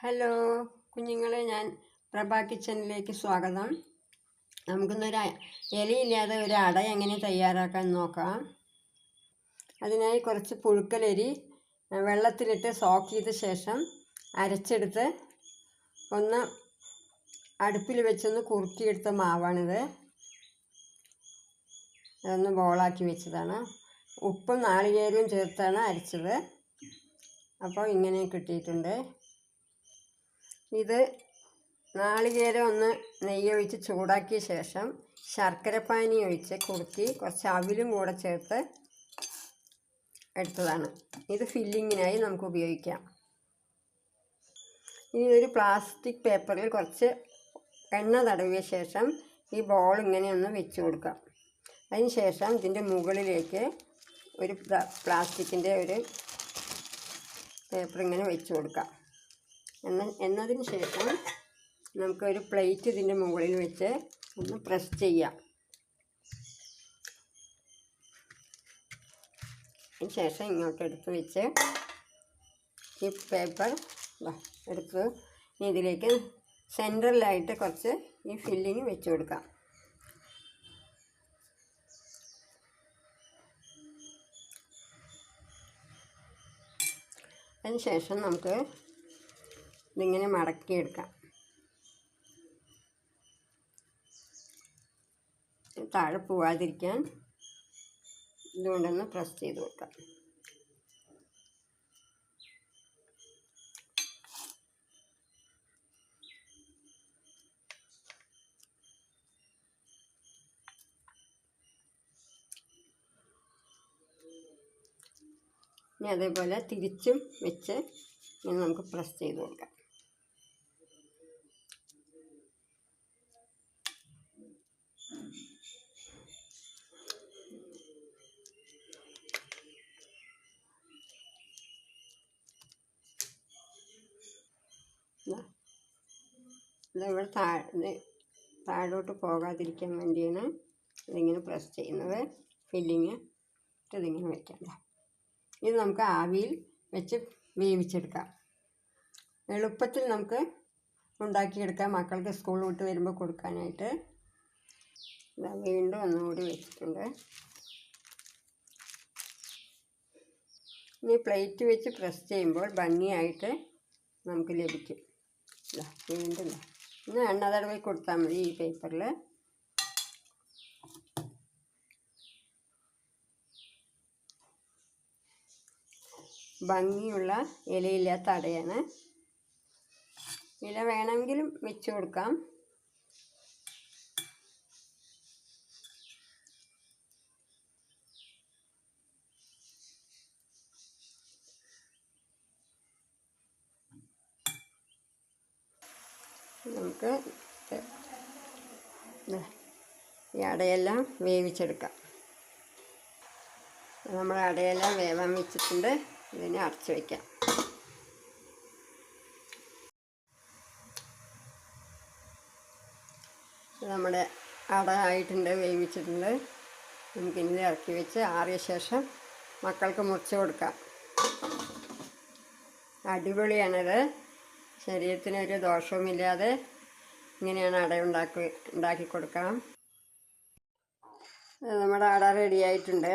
Hello കുഞ്ഞുങ്ങളെ, ഞാൻ പ്രഭാ കിച്ചണിലേക്ക് സ്വാഗതം. നമുക്കിന്നൊരു ഇലയില്ലാതെ ഒരു അട എങ്ങനെ തയ്യാറാക്കാൻ നോക്കാം. അതിനായി കുറച്ച് പുഴുക്കലരി വെള്ളത്തിലിട്ട് സോക്ക് ചെയ്ത ശേഷം അരച്ചെടുത്ത് ഒന്ന് അടുപ്പിൽ വെച്ചൊന്ന് കുറുക്കിയെടുത്ത മാവാണിത്. അതൊന്ന് ബോളാക്കി വെച്ചതാണ്. ഉപ്പും നാളികേരവും ചേർത്താണ് അരച്ചത്. അപ്പോൾ ഇങ്ങനെ കിട്ടിയിട്ടുണ്ട്. ഇത് നാളികേരം ഒന്ന് നെയ്യൊഴിച്ച് ചൂടാക്കിയ ശേഷം ശർക്കരപ്പാനി ഒഴിച്ച് കുറുക്കി കുറച്ച് അവിലും കൂടെ ചേർത്ത് എടുത്തതാണ്. ഇത് ഫില്ലിങ്ങിനായി നമുക്ക് ഉപയോഗിക്കാം. ഇനി ഒരു പ്ലാസ്റ്റിക് പേപ്പറിൽ കുറച്ച് എണ്ണ തടവിയ ശേഷം ഈ ബോൾ ഇങ്ങനെ ഒന്ന് വെച്ച് കൊടുക്കാം. അതിന് ശേഷം ഇതിൻ്റെ മുകളിലേക്ക് ഒരു പ്ലാസ്റ്റിക്കിൻ്റെ ഒരു പേപ്പർ ഇങ്ങനെ വെച്ച് കൊടുക്കാം. എന്നതിന് ശേഷം നമുക്കൊരു പ്ലേറ്റ് ഇതിൻ്റെ മുകളിൽ വെച്ച് ഒന്ന് പ്രസ് ചെയ്യാം. അതിന് ശേഷം ഇങ്ങോട്ട് എടുത്ത് വെച്ച് ഈ പേപ്പർ എടുത്ത് ഇതിലേക്ക് സെൻറ്ററിലായിട്ട് കുറച്ച് ഈ ഫില്ലിങ് വെച്ച് കൊടുക്കാം. അതിന് ശേഷം നമുക്ക് ഇതിങ്ങനെ മടക്കിയെടുക്കാം. താഴെ പോവാതിരിക്കാൻ ഇതുകൊണ്ടൊന്ന് പ്രസ് ചെയ്ത് കൊടുക്കാം. ഇനി അതേപോലെ തിരിച്ചും വെച്ച് ഇങ്ങനെ നമുക്ക് പ്രസ് ചെയ്ത് കൊടുക്കാം. ഇതിവിടെ താഴോട്ട് പോകാതിരിക്കാൻ വേണ്ടിയാണ് ഇതിങ്ങനെ പ്രസ് ചെയ്യുന്നത്. ഫില്ലിങ് ഇതിങ്ങനെ വയ്ക്കാം. ഇത് നമുക്ക് ആവിയിൽ വെച്ച് വേവിച്ചെടുക്കാം. എളുപ്പത്തിൽ നമുക്ക് ഉണ്ടാക്കിയെടുക്കാം. മക്കൾക്ക് സ്കൂൾ വിട്ട് വരുമ്പോൾ കൊടുക്കാനായിട്ട്. വീണ്ടും ഒന്നുകൂടി വെച്ചിട്ടുണ്ട്. ഇനി പ്ലേറ്റ് വെച്ച് പ്രസ് ചെയ്യുമ്പോൾ ഭംഗിയായിട്ട് നമുക്ക് ലഭിക്കും. വീണ്ടും ഇന്ന് എണ്ണ തടവി കൊടുത്താൽ മതി ഈ പേപ്പറിൽ. ഭംഗിയുള്ള ഇലയില്ലാത്ത അടയാണ്. ഇല വേണമെങ്കിലും വെച്ച് കൊടുക്കാം. നമുക്ക് ഈ അടയെല്ലാം വേവിച്ചെടുക്കാം. നമ്മൾ അടയെല്ലാം വേവാൻ വെച്ചിട്ടുണ്ട്. ഇതിനെ അടച്ച് വയ്ക്കാം. നമ്മുടെ അട ആയിട്ടുണ്ട്, വേവിച്ചിട്ടുണ്ട്. നമുക്കിനി ഇറക്കി വെച്ച് ആറിയ ശേഷം മക്കൾക്ക് മുറിച്ച് കൊടുക്കാം. അടിപൊളിയാണിത്. ശരീരത്തിനൊരു ദോഷവുമില്ലാതെ ഇങ്ങനെയാണ് അട ഉണ്ടാക്കി കൊടുക്കാം. നമ്മുടെ അട റെഡിയായിട്ടുണ്ട്.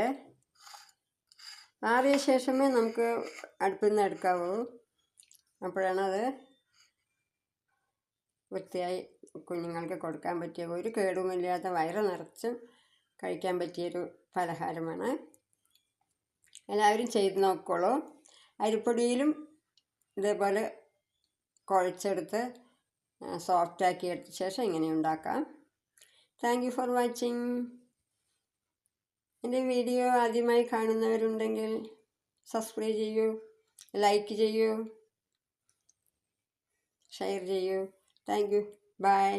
ആറിയ ശേഷമേ നമുക്ക് അടുപ്പിൽ നിന്ന് എടുക്കാവൂ. അപ്പോഴാണത് വൃത്തിയായി കുഞ്ഞുങ്ങൾക്ക് കൊടുക്കാൻ പറ്റിയ, ഒരു കേടുമില്ലാത്ത വയറ് നിറച്ചും കഴിക്കാൻ പറ്റിയൊരു പലഹാരമാണ്. എല്ലാവരും ചെയ്ത് നോക്കോളൂ. അരിപ്പൊടിയിലും ഇതേപോലെ കുഴച്ചെടുത്ത് സോഫ്റ്റാക്കി എടുത്ത ശേഷം ഇങ്ങനെ ഉണ്ടാക്കാം. Thank you for watching. എൻ്റെ വീഡിയോ ആദ്യമായി കാണുന്നവരുണ്ടെങ്കിൽ സബ്സ്ക്രൈബ് ചെയ്യൂ, ലൈക്ക് ചെയ്യൂ, ഷെയർ ചെയ്യൂ. Thank you. ബൈ.